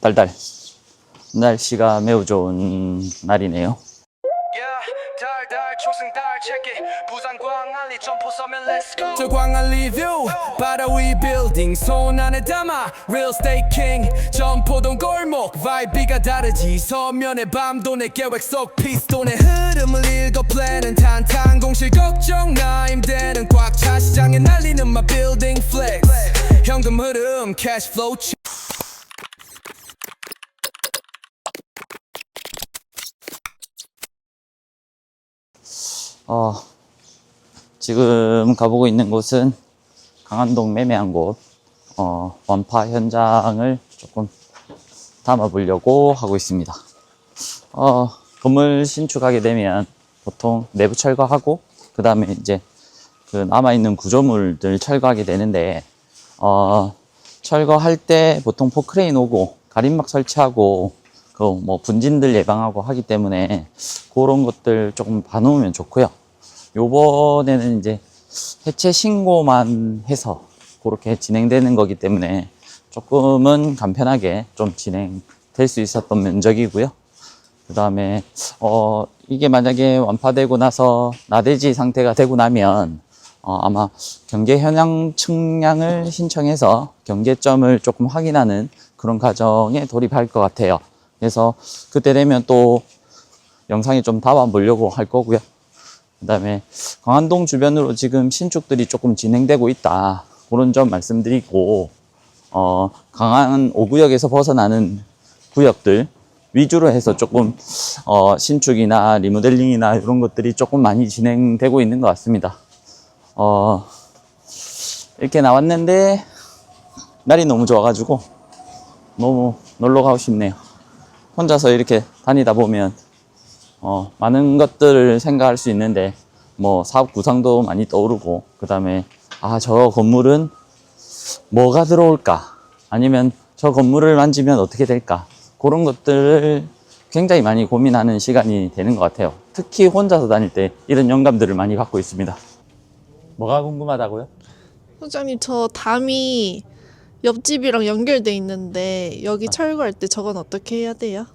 달달. 날씨가 매우 좋은 날이네요. 저 광안리 뷰 바다 위 빌딩 손 안에 담아 real estate king 점포동 골목 바이비가 다르지 서면의 밤도 내 계획 속 피스톤의 흐름을 읽어 플랜은 탄탄 공실 걱정 나 임대는 꽉 차 시장에 날리는 my building flex 현금 흐름 cash flow 지금 가보고 있는 곳은 강안동 매매한 곳, 완파 현장을 조금 담아보려고 하고 있습니다. 건물 신축하게 되면 보통 내부 철거하고, 그 다음에 이제 그 남아있는 구조물들 철거하게 되는데, 철거할 때 보통 포크레인 오고, 가림막 설치하고, 그 뭐 분진들 예방하고 하기 때문에 그런 것들 조금 봐놓으면 좋고요. 요번에는 이제 해체 신고만 해서 그렇게 진행되는 거기 때문에 조금은 간편하게 좀 진행될 수 있었던 면적이고요. 그 다음에 이게 만약에 완파되고 나서 나대지 상태가 되고 나면 아마 경계 현황 측량을 신청해서 경계점을 조금 확인하는 그런 과정에 돌입할 것 같아요. 그래서 그때 되면 또 영상에 좀 담아 보려고 할 거고요. 그 다음에 강안동 주변으로 지금 신축들이 조금 진행되고 있다, 그런 점 말씀드리고, 강안 5구역에서 벗어나는 구역들 위주로 해서 조금 신축이나 리모델링이나 이런 것들이 조금 많이 진행되고 있는 것 같습니다. 이렇게 나왔는데 날이 너무 좋아가지고 너무 놀러 가고 싶네요. 혼자서 이렇게 다니다 보면 많은 것들을 생각할 수 있는데, 뭐 사업 구상도 많이 떠오르고, 그 다음에 저 건물은 뭐가 들어올까, 아니면 저 건물을 만지면 어떻게 될까, 그런 것들을 굉장히 많이 고민하는 시간이 되는 것 같아요. 특히 혼자서 다닐 때 이런 영감들을 많이 갖고 있습니다. 뭐가 궁금하다고요? 소장님, 저 담이 옆집이랑 연결돼 있는데 여기 철거할 때 저건 어떻게 해야 돼요?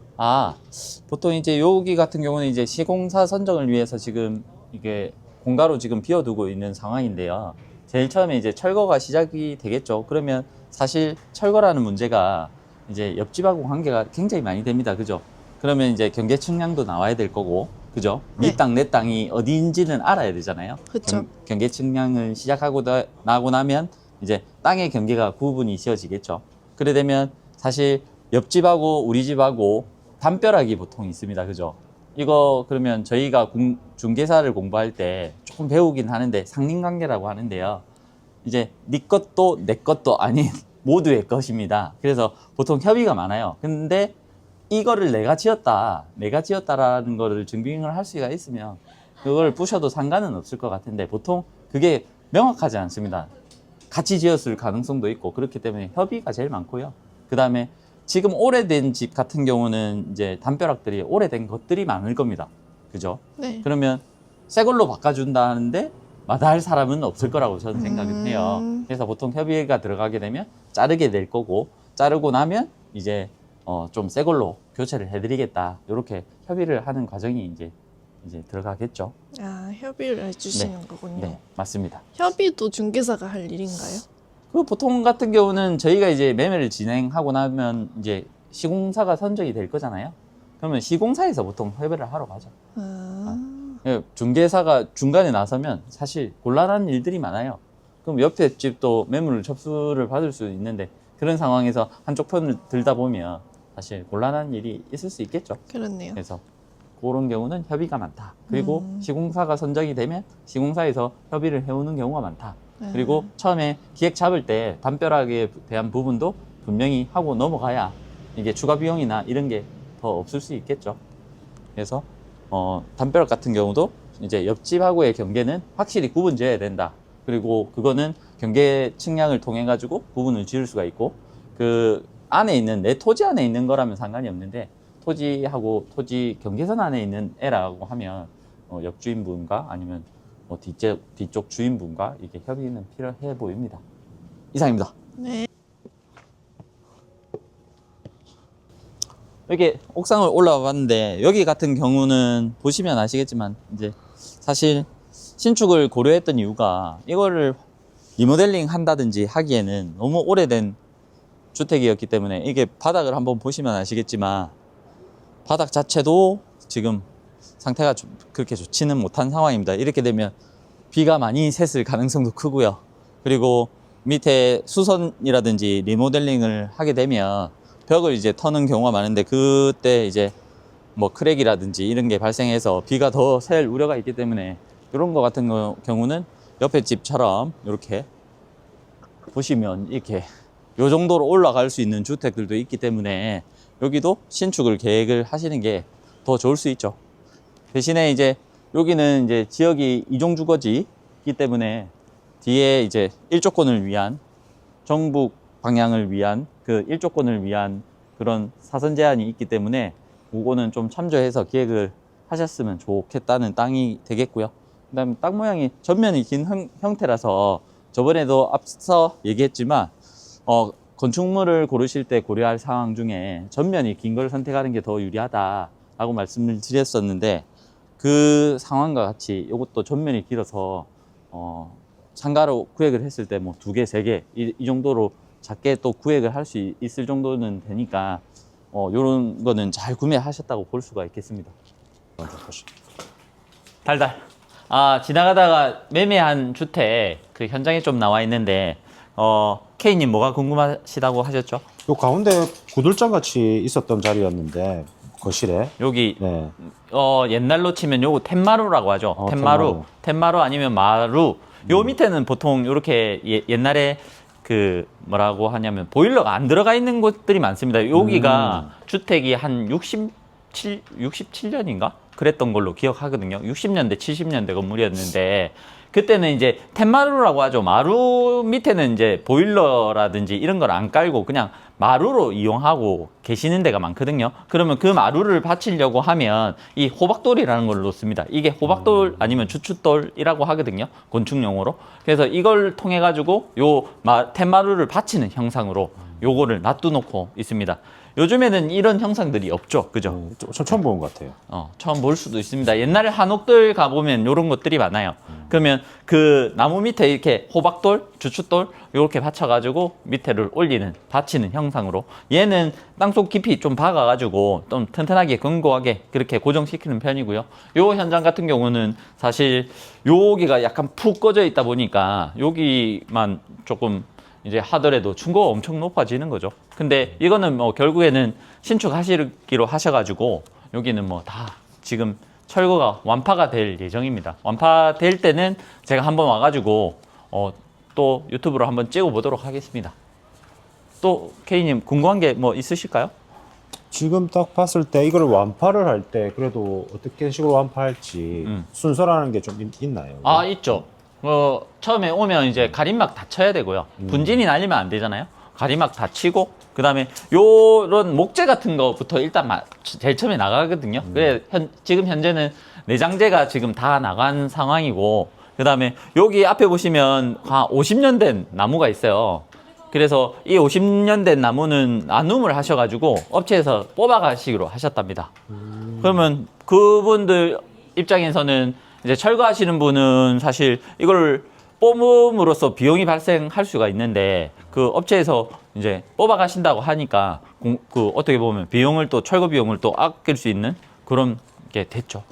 보통 이제 여기 같은 경우는 이제 시공사 선정을 위해서 지금 이게 공가로 지금 비워두고 있는 상황인데요. 제일 처음에 이제 철거가 시작이 되겠죠. 그러면 사실 철거라는 문제가 이제 옆집하고 관계가 굉장히 많이 됩니다. 그죠? 그러면 이제 경계 측량도 나와야 될 거고, 그죠? 네. 네 땅, 내 땅이 어디인지는 알아야 되잖아요. 그쵸. 경계 측량을 시작하고 나고 나면 이제 땅의 경계가 구분이 지어지겠죠. 그래 되면 사실 옆집하고 우리 집하고 담벼락이 보통 있습니다. 그죠? 이거 그러면 저희가 중개사를 공부할 때 조금 배우긴 하는데 상린관계라고 하는데요. 이제 네 것도 내 것도 아닌 모두의 것입니다. 그래서 보통 협의가 많아요. 근데 이거를 내가 지었다라는 거를 증빙을 할 수가 있으면 그걸 부셔도 상관은 없을 것 같은데, 보통 그게 명확하지 않습니다. 같이 지었을 가능성도 있고, 그렇기 때문에 협의가 제일 많고요. 그 다음에 지금 오래된 집 같은 경우는 이제 담벼락들이 오래된 것들이 많을 겁니다. 그죠? 네. 그러면 새 걸로 바꿔준다는데 마다할 사람은 없을 거라고 저는 생각은 해요. 그래서 보통 협의가 들어가게 되면 자르게 될 거고, 자르고 나면 이제 좀 새 걸로 교체를 해드리겠다, 이렇게 협의를 하는 과정이 이제 들어가겠죠. 협의를 해주시는 거군요. 네, 맞습니다. 협의도 중개사가 할 일인가요? 그 보통 같은 경우는 저희가 이제 매매를 진행하고 나면 이제 시공사가 선정이 될 거잖아요. 그러면 시공사에서 보통 협의를 하러 가죠. 중개사가 중간에 나서면 사실 곤란한 일들이 많아요. 그럼 옆에 집도 매물 접수를 받을 수 있는데, 그런 상황에서 한쪽 편을 들다 보면 사실 곤란한 일이 있을 수 있겠죠. 그렇네요. 그래서 그런 경우는 협의가 많다. 그리고 시공사가 선정이 되면 시공사에서 협의를 해오는 경우가 많다. 그리고 처음에 기획 잡을 때 담벼락에 대한 부분도 분명히 하고 넘어가야 이게 추가 비용이나 이런 게 더 없을 수 있겠죠. 그래서 담벼락 같은 경우도 이제 옆집하고의 경계는 확실히 구분 지어야 된다. 그리고 그거는 경계 측량을 통해 가지고 구분을 지을 수가 있고, 그 안에 있는 내 토지 안에 있는 거라면 상관이 없는데, 토지하고 토지 경계선 안에 있는 애라고 하면 옆 주인분과 아니면 뒤쪽 주인분과 이게 협의는 필요해 보입니다. 이상입니다. 네. 여기 옥상을 올라와 봤는데 여기 같은 경우는 보시면 아시겠지만 이제 사실 신축을 고려했던 이유가 이거를 리모델링 한다든지 하기에는 너무 오래된 주택이었기 때문에 이게 바닥을 한번 보시면 아시겠지만 바닥 자체도 지금 상태가 그렇게 좋지는 못한 상황입니다. 이렇게 되면 비가 많이 샜을 가능성도 크고요. 그리고 밑에 수선이라든지 리모델링을 하게 되면 벽을 이제 터는 경우가 많은데 그때 이제 뭐 크랙이라든지 이런 게 발생해서 비가 더 셀 우려가 있기 때문에 이런 거 같은 경우는 옆에 집처럼 이렇게 보시면 이렇게 요 정도로 올라갈 수 있는 주택들도 있기 때문에 여기도 신축을 계획을 하시는 게 더 좋을 수 있죠. 대신에 이제 여기는 이제 지역이 이종 주거지이기 때문에 뒤에 이제 일조권을 위한 정북 방향을 위한 그 일조권을 위한 그런 사선 제한이 있기 때문에 그거는 좀 참조해서 기획을 하셨으면 좋겠다는 땅이 되겠고요. 그다음에 땅 모양이 전면이 긴 형태라서 저번에도 앞서 얘기했지만 건축물을 고르실 때 고려할 상황 중에 전면이 긴 걸 선택하는 게 더 유리하다라고 말씀을 드렸었는데 그 상황과 같이 이것도 전면이 길어서 상가로 구획을 했을 때 뭐 2개, 3개 이 정도로 작게 또 구획을 할 수 있을 정도는 되니까 요런 거는 잘 구매하셨다고 볼 수가 있겠습니다. 달달. 지나가다가 매매한 주택 그 현장에 좀 나와 있는데 K님 뭐가 궁금하시다고 하셨죠? 요 가운데 구들장 같이 있었던 자리였는데 거실에 여기 네. 옛날로 치면 요거 텐마루라고 하죠. 텐마루 아니면 마루. 요 밑에는 보통 이렇게 옛날에 그 뭐라고 하냐면 보일러가 안 들어가 있는 곳들이 많습니다. 여기가 주택이 한 67년인가? 그랬던 걸로 기억하거든요. 60년대, 70년대 건물이었는데 그때는 이제 텐마루라고 하죠. 마루 밑에는 이제 보일러라든지 이런 걸 안 깔고 그냥 마루로 이용하고 계시는 데가 많거든요. 그러면 그 마루를 받치려고 하면 이 호박돌이라는 걸 놓습니다. 이게 호박돌 아니면 주춧돌이라고 하거든요. 건축용어로. 그래서 이걸 통해 가지고 요 텐마루를 받치는 형상으로 요거를 놔두놓고 있습니다. 요즘에는 이런 형상들이 없죠. 그죠? 처음 본 것 같아요. 처음 볼 수도 있습니다. 옛날에 한옥들 가보면 이런 것들이 많아요. 그러면 그 나무 밑에 이렇게 호박돌, 주춧돌 이렇게 받쳐가지고 밑에를 올리는, 받치는 형상으로 얘는 땅속 깊이 좀 박아가지고 좀 튼튼하게 견고하게 그렇게 고정시키는 편이고요. 요 현장 같은 경우는 사실 여기가 약간 푹 꺼져 있다 보니까 여기만 조금 이제 하더라도 층고가 엄청 높아지는 거죠. 근데 이거는 뭐 결국에는 신축하시기로 하셔가지고 여기는 뭐 다 지금 철거가 완파가 될 예정입니다. 완파될 때는 제가 한번 와가지고 또 유튜브로 한번 찍어 보도록 하겠습니다. 또 K님 궁금한 게 뭐 있으실까요? 지금 딱 봤을 때 이걸 완파를 할 때 그래도 어떻게 식으로 완파할지 순서라는 게 좀 있나요? 있죠. 처음에 오면 이제 가림막 다 쳐야 되고요. 분진이 날리면 안 되잖아요. 가림막 다 치고, 그 다음에 요런 목재 같은 거부터 일단 제일 처음에 나가거든요. 그래, 지금 현재는 내장재가 지금 다 나간 상황이고, 그 다음에 여기 앞에 보시면 한 50년 된 나무가 있어요. 그래서 이 50년 된 나무는 나눔을 하셔가지고 업체에서 뽑아가시기로 하셨답니다. 그러면 그분들 입장에서는 이제 철거하시는 분은 사실 이걸 뽑음으로써 비용이 발생할 수가 있는데 그 업체에서 이제 뽑아가신다고 하니까 그 어떻게 보면 비용을 또 철거 비용을 또 아낄 수 있는 그런 게 됐죠.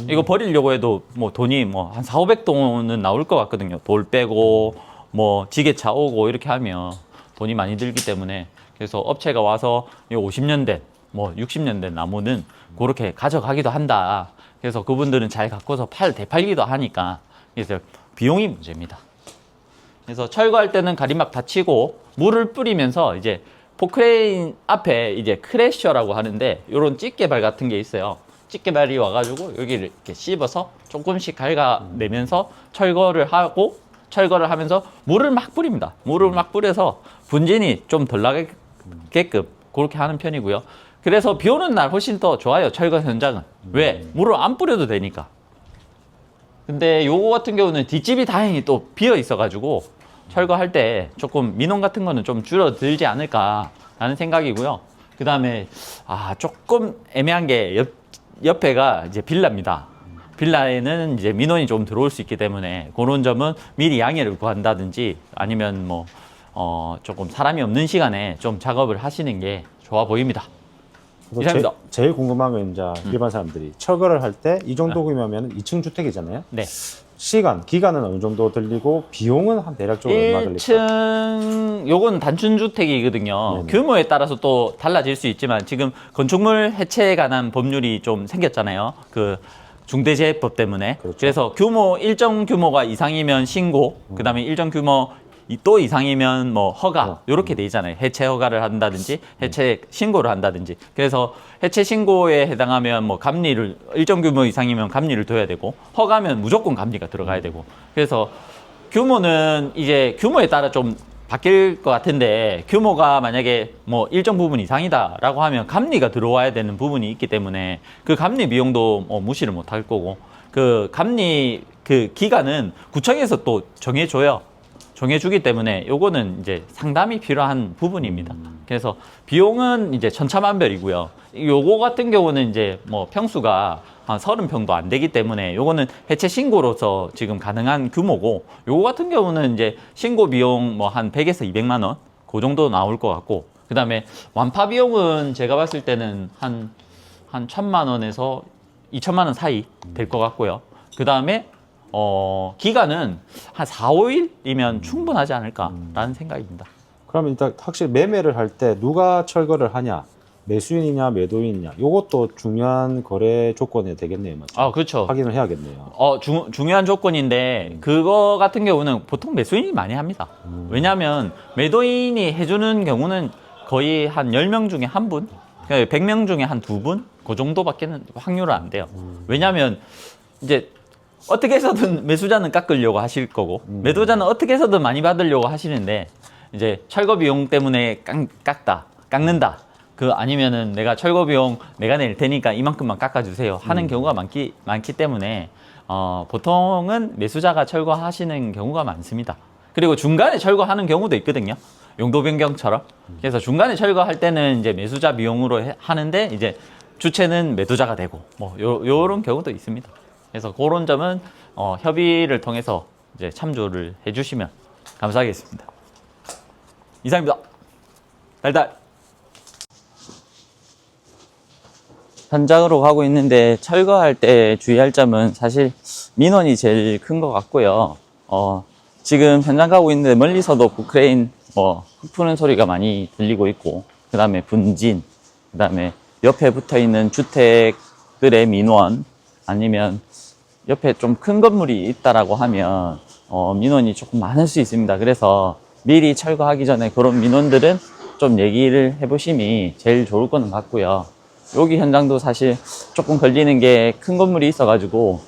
이거 버리려고 해도 뭐 돈이 뭐 한 4,500돈은 나올 것 같거든요. 돌 빼고 뭐 지게차 오고 이렇게 하면 돈이 많이 들기 때문에 그래서 업체가 와서 50년 된 뭐 60년 된 나무는 그렇게 가져가기도 한다. 그래서 그분들은 잘 갖고서 되팔기도 하니까 그래서 비용이 문제입니다. 그래서 철거할 때는 가림막 다 치고 물을 뿌리면서 이제 포크레인 앞에 이제 크래셔라고 하는데 이런 찌개발 같은 게 있어요. 찌개발이 와가지고 여기를 이렇게 씹어서 조금씩 갉아내면서 철거를 하고 철거를 하면서 물을 막 뿌립니다. 물을 막 뿌려서 분진이 좀 덜 나게끔 그렇게 하는 편이고요. 그래서 비 오는 날 훨씬 더 좋아요. 철거 현장은. 왜? 물을 안 뿌려도 되니까. 근데 요거 같은 경우는 뒷집이 다행히 또 비어 있어가지고 철거할 때 조금 민원 같은 거는 좀 줄어들지 않을까 라는 생각이고요. 그 다음에 조금 애매한 게 옆에가 이제 빌라입니다. 빌라에는 이제 민원이 좀 들어올 수 있기 때문에 그런 점은 미리 양해를 구한다든지 아니면 뭐 조금 사람이 없는 시간에 좀 작업을 하시는 게 좋아 보입니다. 이상입니다. 제일 궁금한 건 이제 일반 사람들이 철거를 할 때 이 정도 규모면 2층 주택이잖아요. 네. 기간은 어느 정도 들리고 비용은 한 대략적으로 얼마 들릴까? 1층 요건 단순주택이거든요. 네네. 규모에 따라서 또 달라질 수 있지만 지금 건축물 해체에 관한 법률이 좀 생겼잖아요. 그 중대재해법 때문에. 그렇죠. 그래서 일정 규모가 이상이면 신고, 그다음에 일정 규모 또 이상이면 뭐 허가 이렇게 돼 있잖아요. 해체 허가를 한다든지 해체 신고를 한다든지. 그래서 해체 신고에 해당하면 뭐 감리를 일정 규모 이상이면 감리를 둬야 되고 허가면 무조건 감리가 들어가야 되고. 그래서 규모는 이제 규모에 따라 좀 바뀔 것 같은데 규모가 만약에 뭐 일정 부분 이상이다라고 하면 감리가 들어와야 되는 부분이 있기 때문에 그 감리 비용도 무시를 못 할 거고 그 감리 그 기간은 구청에서 또 정해주기 때문에 요거는 이제 상담이 필요한 부분입니다. 그래서 비용은 이제 천차만별이고요. 요거 같은 경우는 이제 뭐 평수가 한 30평도 안 되기 때문에 요거는 해체 신고로서 지금 가능한 규모고 요거 같은 경우는 이제 신고 비용 뭐 한 100에서 200만 원 그 정도 나올 것 같고 그 다음에 완파 비용은 제가 봤을 때는 한 1,000만 원에서 2천만 원 사이 될 것 같고요. 그 다음에 기간은 한 4, 5일이면 충분하지 않을까라는 생각입니다. 그러면 일단 확실히 매매를 할 때 누가 철거를 하냐, 매수인이냐, 매도인이냐, 이것도 중요한 거래 조건이 되겠네요, 맞죠? 그렇죠. 확인을 해야겠네요. 중요한 조건인데 그거 같은 경우는 보통 매수인이 많이 합니다. 왜냐하면 매도인이 해주는 경우는 거의 한 10명 중에 한 분, 100명 중에 한 2분 그 정도밖에는 확률은 안 돼요. 왜냐하면 이제 어떻게 해서든 매수자는 깎으려고 하실 거고 매도자는 어떻게 해서든 많이 받으려고 하시는데 이제 철거 비용 때문에 깎는다. 아니면은 내가 철거 비용 내가 낼 테니까 이만큼만 깎아주세요 하는 경우가 많기 때문에 보통은 매수자가 철거하시는 경우가 많습니다. 그리고 중간에 철거하는 경우도 있거든요. 용도 변경처럼. 그래서 중간에 철거할 때는 이제 매수자 비용으로 하는데 이제 주체는 매도자가 되고 뭐 요런 경우도 있습니다. 그래서 그런 점은 협의를 통해서 이제 참조를 해주시면 감사하겠습니다. 이상입니다. 달달. 현장으로 가고 있는데 철거할 때 주의할 점은 사실 민원이 제일 큰 것 같고요. 지금 현장 가고 있는데 멀리서도 부크레인 흙 푸는 소리가 많이 들리고 있고 그 다음에 분진, 그 다음에 옆에 붙어 있는 주택들의 민원 아니면 옆에 좀 큰 건물이 있다라고 하면 민원이 조금 많을 수 있습니다. 그래서 미리 철거하기 전에 그런 민원들은 좀 얘기를 해보심이 제일 좋을 거는 같고요. 여기 현장도 사실 조금 걸리는 게 큰 건물이 있어가지고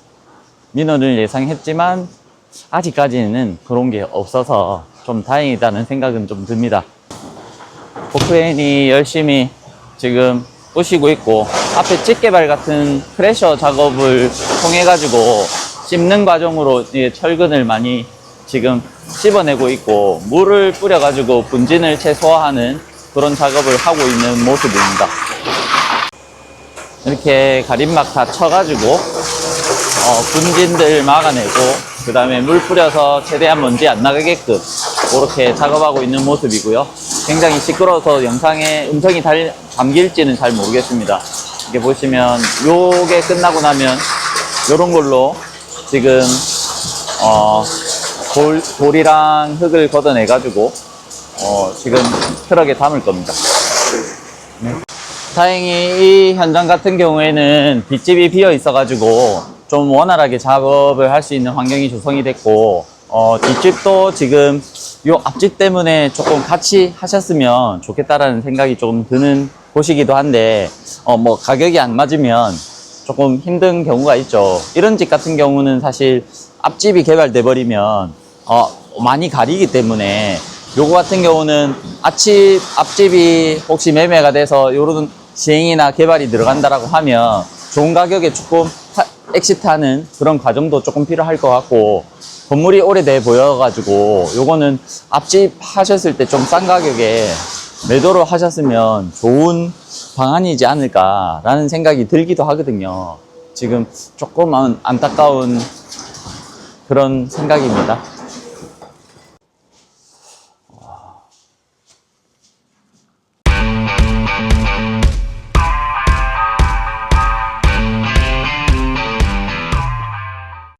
민원을 예상했지만 아직까지는 그런 게 없어서 좀 다행이다는 생각은 좀 듭니다. 포크레인이 열심히 지금 부시고 있고 앞에 집게발 같은 크래셔 작업을 통해 가지고 씹는 과정으로 철근을 많이 지금 씹어내고 있고 물을 뿌려 가지고 분진을 최소화하는 그런 작업을 하고 있는 모습입니다. 이렇게 가림막 다 쳐가지고 분진들 막아내고 그 다음에 물 뿌려서 최대한 먼지 안 나가게끔 그렇게 작업하고 있는 모습이고요. 굉장히 시끄러워서 영상에 음성이 담길지는 잘 모르겠습니다. 이렇게 보시면 요게 끝나고 나면 요런 걸로 지금 돌이랑 흙을 걷어내 가지고 지금 트럭에 담을 겁니다. 네. 다행히 이 현장 같은 경우에는 뒷집이 비어 있어 가지고 좀 원활하게 작업을 할 수 있는 환경이 조성이 됐고 뒷집도 지금 요 앞집 때문에 조금 같이 하셨으면 좋겠다라는 생각이 조금 드는 곳이기도 한데 뭐 가격이 안 맞으면 조금 힘든 경우가 있죠. 이런 집 같은 경우는 사실 앞집이 개발돼 버리면 많이 가리기 때문에 요거 같은 경우는 앞집이 혹시 매매가 돼서 요런 시행이나 개발이 들어간다라고 하면 좋은 가격에 조금 엑시트하는 그런 과정도 조금 필요할 것 같고 건물이 오래돼 보여가지고 요거는 앞집 하셨을 때 좀 싼 가격에 매도를 하셨으면 좋은 방안이지 않을까라는 생각이 들기도 하거든요. 지금 조금 안타까운 그런 생각입니다.